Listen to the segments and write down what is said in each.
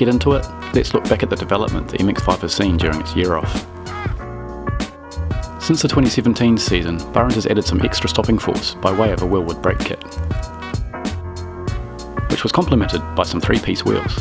get into it, let's look back at the development the MX-5 has seen during its year off. Since the 2017 season, Barends has added some extra stopping force by way of a wheelwood brake kit, which was complemented by some 3-piece wheels.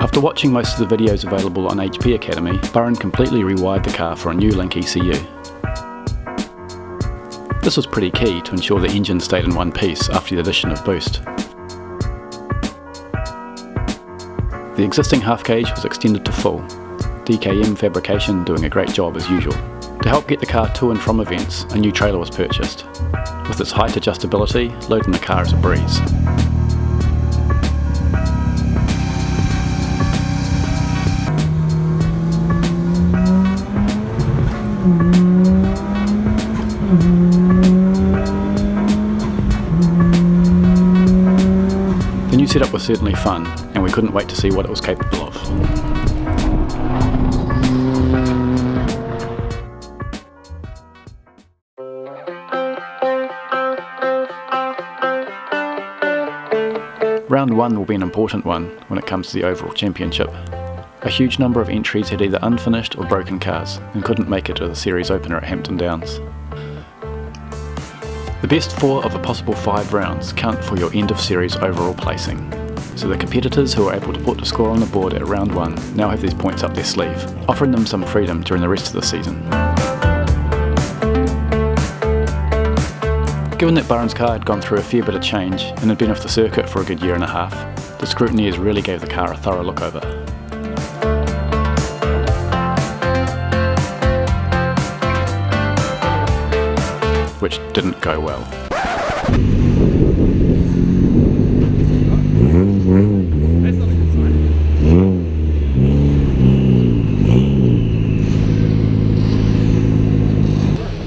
After watching most of the videos available on HP Academy, Barend completely rewired the car for a new Link ECU. This was pretty key to ensure the engine stayed in one piece after the addition of boost. The existing half cage was extended to full, DKM fabrication doing a great job as usual. To help get the car to and from events, a new trailer was purchased. With its height adjustability, loading the car is a breeze. The new setup was certainly fun, and we couldn't wait to see what it was capable of. Round 1 will be an important one when it comes to the overall championship. A huge number of entries had either unfinished or broken cars and couldn't make it to the series opener at Hampton Downs. The best 4 of a possible 5 rounds count for your end of series overall placing, so the competitors who are able to put the score on the board at round 1 now have these points up their sleeve, offering them some freedom during the rest of the season. Given that Barends' car had gone through a fair bit of change and had been off the circuit for a good year and a half, the scrutineers really gave the car a thorough look over. Which didn't go well.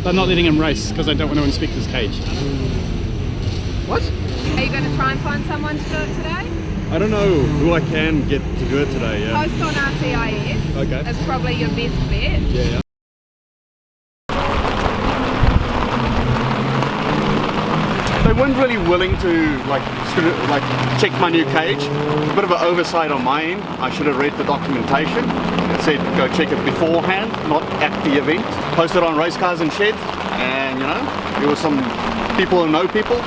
I'm not letting him race because I don't want to inspect his cage. What? Are you going to try and find someone to do it today? I don't know who I can get to do it today, yeah. Post on RCIS. Okay. That's probably your best bet. Yeah. They weren't really willing to check my new cage. It's a bit of an oversight on my end. I should have read the documentation. It said go check it beforehand, not at the event. Posted on Race Cars and Sheds, and there were some people who know people.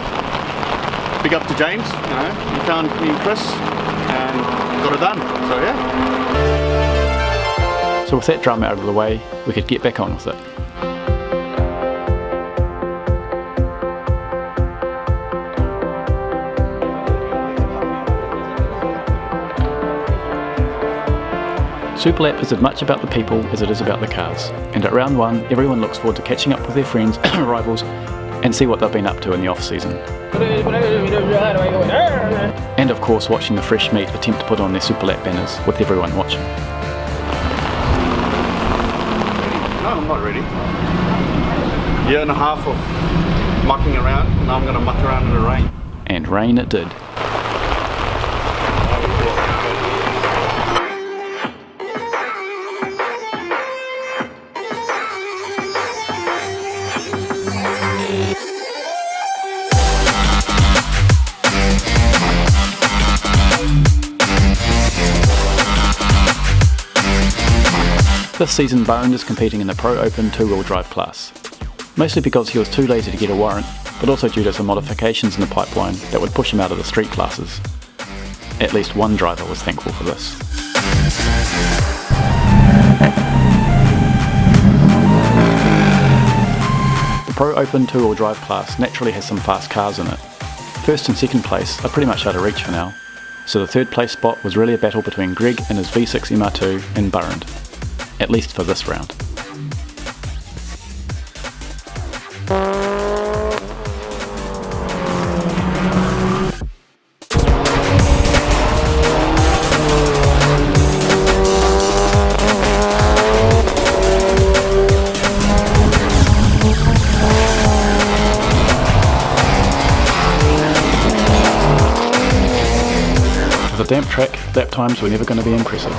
Big up to James, he found me and Chris and got it done. So yeah. So with that drama out of the way, we could get back on with it. Superlap is as much about the people as it is about the cars, and at round 1 everyone looks forward to catching up with their friends, rivals, and see what they've been up to in the off season. And of course watching the fresh meat attempt to put on their Superlap banners with everyone watching. No, I'm not ready. Year and a half of mucking around, and now I'm going to muck around in the rain. And rain it did. This season Barend is competing in the Pro Open 2-wheel drive class, mostly because he was too lazy to get a warrant, but also due to some modifications in the pipeline that would push him out of the street classes. At least one driver was thankful for this. The Pro Open 2-wheel drive class naturally has some fast cars in it. First and second place are pretty much out of reach for now, so the third place spot was really a battle between Greg and his V6 MR2 and Barend. At least for this round. damp track, lap times were never going to be impressive.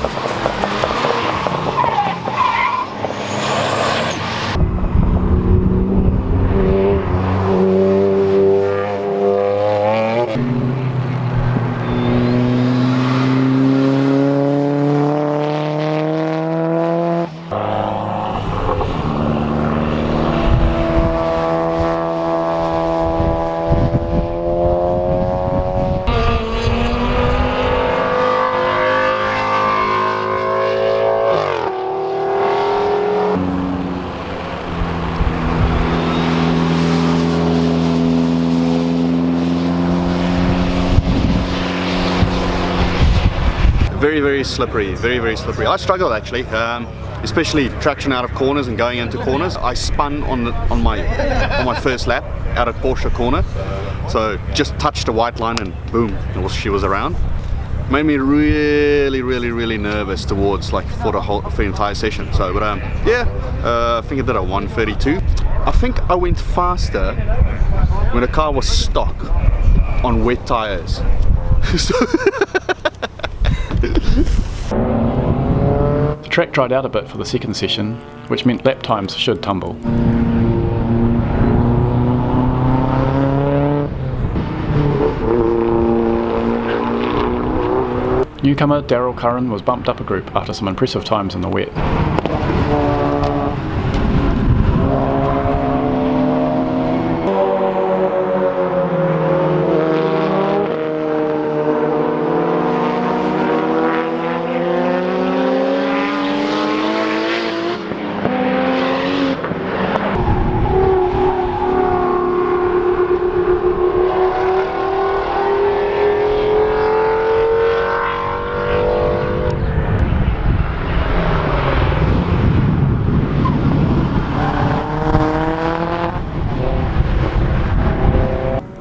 Very slippery, very slippery. I struggled actually, especially traction out of corners and going into corners. I spun on my first lap out at Porsche corner, so just touched the white line and boom, she was around. Made me really nervous towards for the entire session. So, but yeah, I think I did a 132. I think I went faster when the car was stock on wet tires. The track dried out a bit for the second session, which meant lap times should tumble. Newcomer Daryl Curran was bumped up a group after some impressive times in the wet.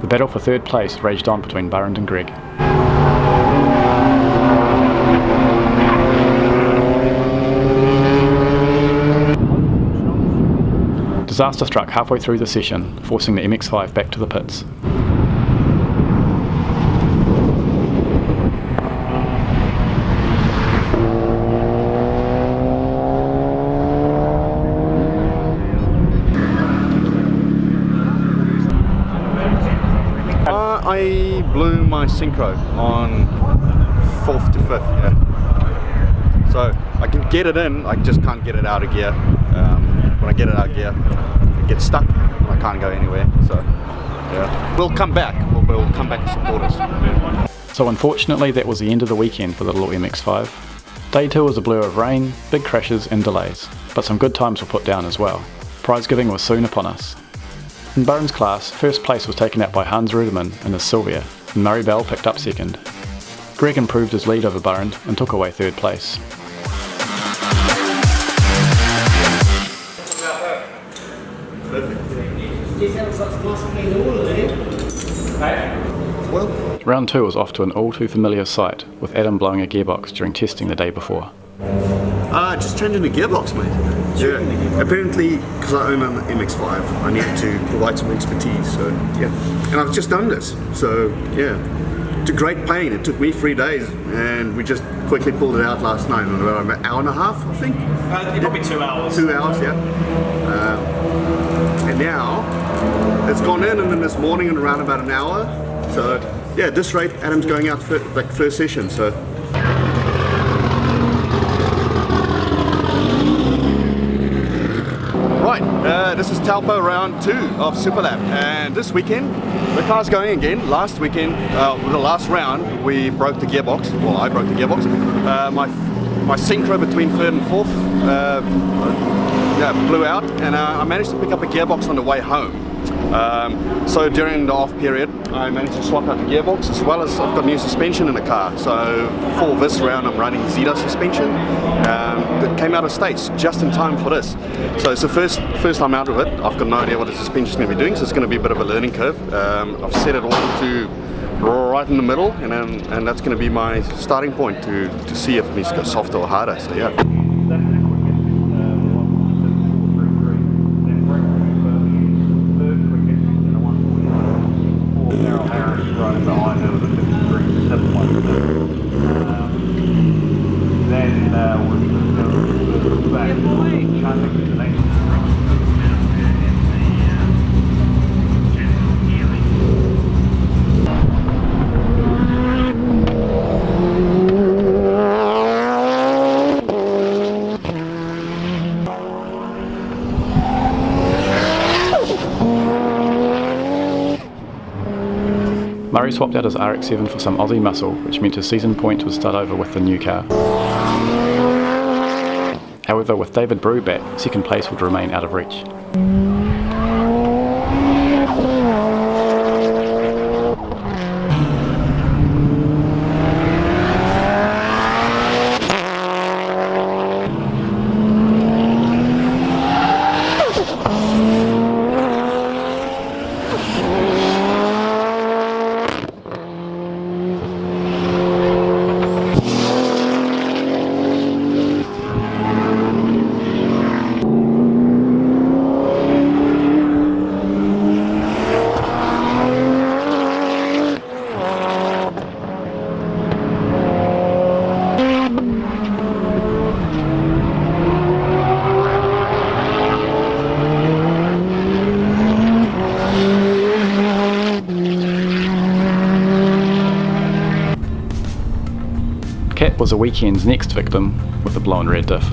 The battle for third place raged on between Barends and Greg. Disaster struck halfway through the session, forcing the MX-5 back to the pits. I blew my synchro on 4th to 5th, yeah. So I can get it in, I just can't get it out of gear. When I get it out of gear, it gets stuck and I can't go anywhere. So yeah, we'll come back. We'll come back and support us. So unfortunately that was the end of the weekend for the little MX-5. Day 2 was a blur of rain, big crashes and delays, but some good times were put down as well. Prize giving was soon upon us. In Barends' class, first place was taken out by Hans Ruderman in his Sylvia, and Murray Bell picked up second. Greg improved his lead over Barends and took away third place. Round 2 was off to an all too familiar sight, with Adam blowing a gearbox during testing the day before. Just changing the gearbox, mate. Yeah. Apparently, because I own an MX-5, I need to provide some expertise. So yeah, and I've just done this. So yeah, to great pain. It took me 3 days, and we just quickly pulled it out last night in about an hour and a half, I think. Probably 2 hours. 2 hours, yeah. And now it's gone in, and then this morning in around about an hour. So yeah, at this rate, Adam's going out for first session. So. Right, this is Taupo round 2 of Superlap, and this weekend the car's going again. Last weekend, the last round, we broke the gearbox. Well, I broke the gearbox. My synchro between 3rd and 4th blew out, and I managed to pick up a gearbox on the way home. So during the off period, I managed to swap out the gearbox, as well as I've got new suspension in the car. So for this round, I'm running Zeta suspension that came out of States just in time for this. So it's the first time out of it. I've got no idea what the suspension's going to be doing, so it's going to be a bit of a learning curve. I've set it all to right in the middle, and that's going to be my starting point to see if it needs to go softer or harder. So yeah. Murray swapped out his RX-7 for some Aussie muscle, which meant his season points would start over with the new car. However, with David Brew back, second place would remain out of reach. Cat was a weekend's next victim with a blown rear diff.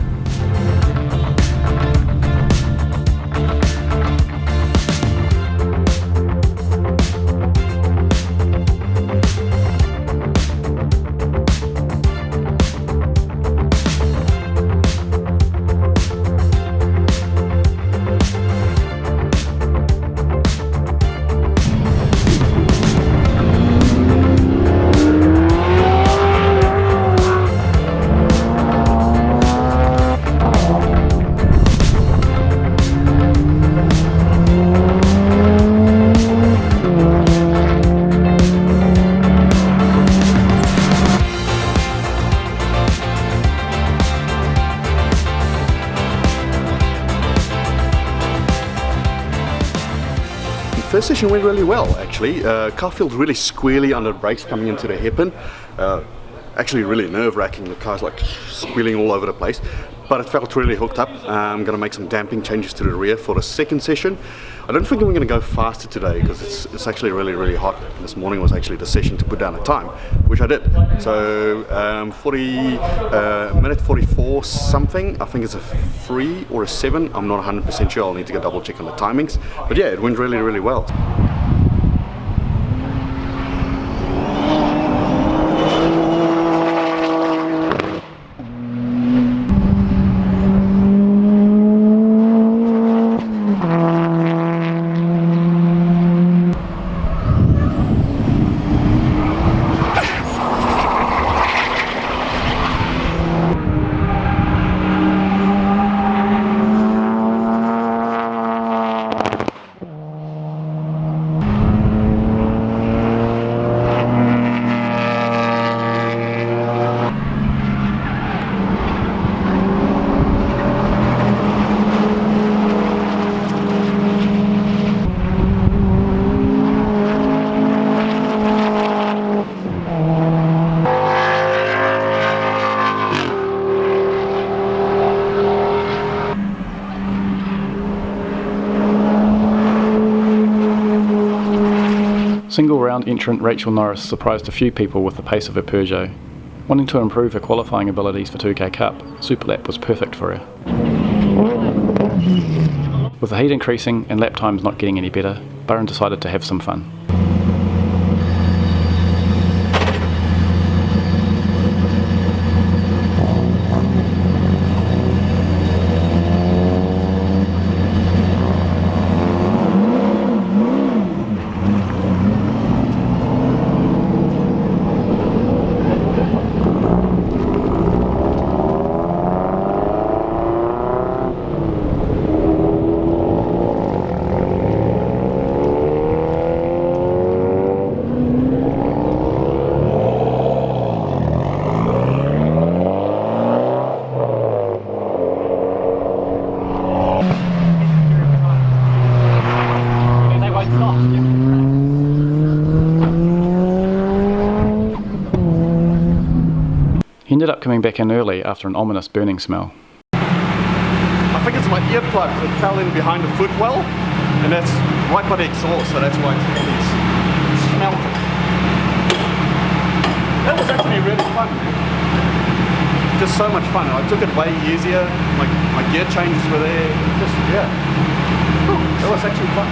First session went really well, actually. Car feels really squealy under the brakes coming into the hairpin. Actually really nerve-wracking, the car's like squealing all over the place. But it felt really hooked up. I'm going to make some damping changes to the rear for the second session. I don't think I'm going to go faster today because it's actually really hot. This morning was actually the session to put down a time, which I did. So minute 44 something, I think it's a 3 or a 7. I'm not 100% sure, I'll need to go double check on the timings. But yeah, it went really well. Single round entrant Rachel Norris surprised a few people with the pace of her Peugeot. Wanting to improve her qualifying abilities for 2K Cup, Superlap was perfect for her. With the heat increasing and lap times not getting any better, Barends decided to have some fun. He ended up coming back in early after an ominous burning smell. I think it's my earplugs that fell in behind the footwell, and that's right by the exhaust, so that's why it's smelted. That was actually really fun, man. Just so much fun. I took it way easier, my gear changes were there, just, yeah. That was actually fun.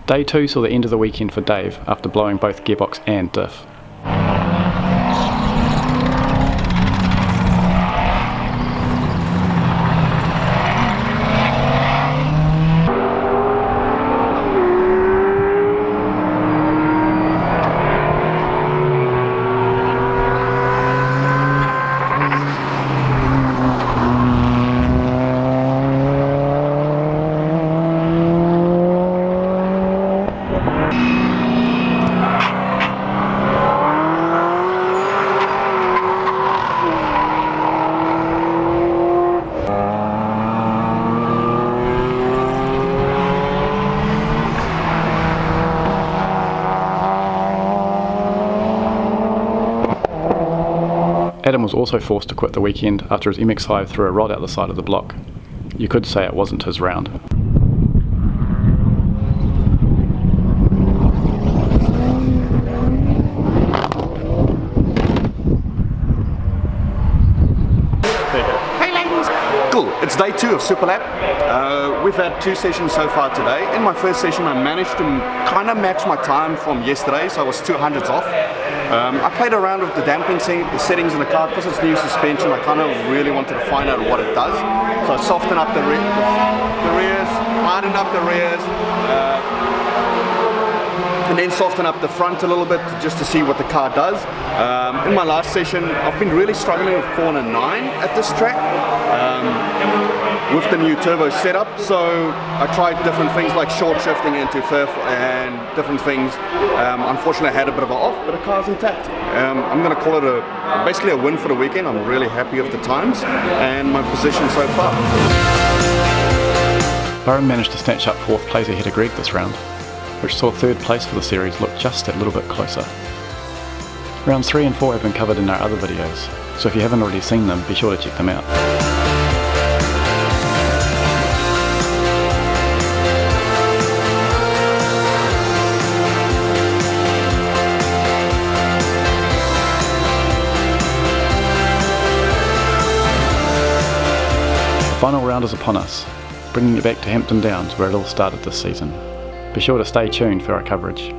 Day 2 saw the end of the weekend for Dave after blowing both gearbox and diff. Adam was also forced to quit the weekend after his MX-5 threw a rod out the side of the block. You could say it wasn't his round. Hey ladies! Cool, it's day 2 of Superlap. We've had 2 sessions so far today. In my first session I managed to kind of match my time from yesterday, so I was 200s off. I played around with the damping settings in the car because it's new suspension. I kind of really wanted to find out what it does. So I softened up the rears, hardened up the rears, and then soften up the front a little bit just to see what the car does. In my last session, I've been really struggling with corner 9 at this track with the new turbo setup, so I tried different things like short shifting into fifth and different things. Unfortunately I had a bit of an off, but the car's intact. I'm going to call it basically a win for the weekend. I'm really happy with the times and my position so far. Barends managed to snatch up 4th place ahead of Greg this round, which saw 3rd place for the series look just that little bit closer. Rounds 3 and 4 have been covered in our other videos, so if you haven't already seen them, be sure to check them out. The final round is upon us, bringing you back to Hampton Downs where it all started this season. Be sure to stay tuned for our coverage.